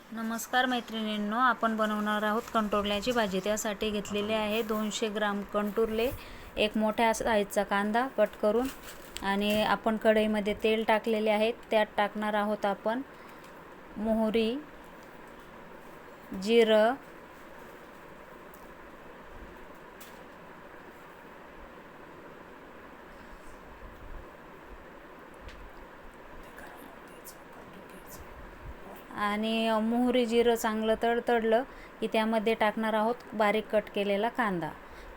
नमस्कार मैत्रिणींनो, आपण बनवणार आहोत कंटोरल्याची भाजी। त्यासाठी घेतलेले आहे 200 ग्राम कंटोरले, एक मोठ्या साईजचा कांदा कट करून, आणि आपण कढईमध्ये तेल टाकलेले आहे। त्यात टाकणार आहोत आपण मोहरी, जिरं, आणि मोहरी जिरं चांगलं तडतडलं की त्यामध्ये टाकणार आहोत बारीक कट केलेला कांदा।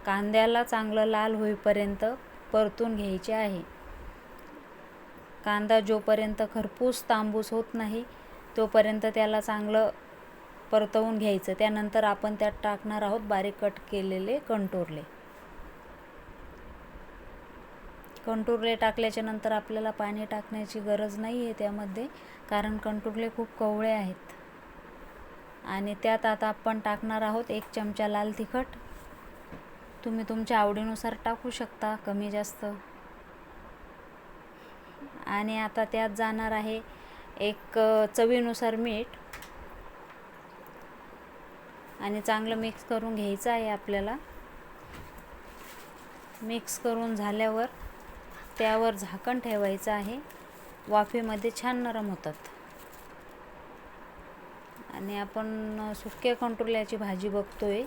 कांद्याला चांगलं लाल होईपर्यंत परतून घ्यायचे आहे। कांदा जोपर्यंत खरपूस तांबूस होत नाही तोपर्यंत त्याला चांगलं परतवून घ्यायचं। त्यानंतर आपण त्यात टाकणार आहोत बारीक कट केलेले कंटोरले। कंटोरले टाकल्याच्या नंतर आपल्याला पाणी टाकण्याची गरज नाही आहे त्यामध्ये, कारण कंटोरले खूप कवळे आहेत। आणि त्यात आता आपण टाकणार आहोत 1 चमचा लाल तिखट। तुम्ही तुमच्या आवडीनुसार टाकू शकता, कमी जास्त। आणि आता त्यात जाणार आहे एक चवीनुसार मीठ, आणि चांगलं मिक्स करून घ्यायचं आहे आपल्याला। मिक्स करून झाल्यावर त्यावर झाकण ठेवायचं आहे। वाफेमध्ये छान नरम होतात। आणि आपण सुक्या कंटोरल्याची भाजी बघतोय।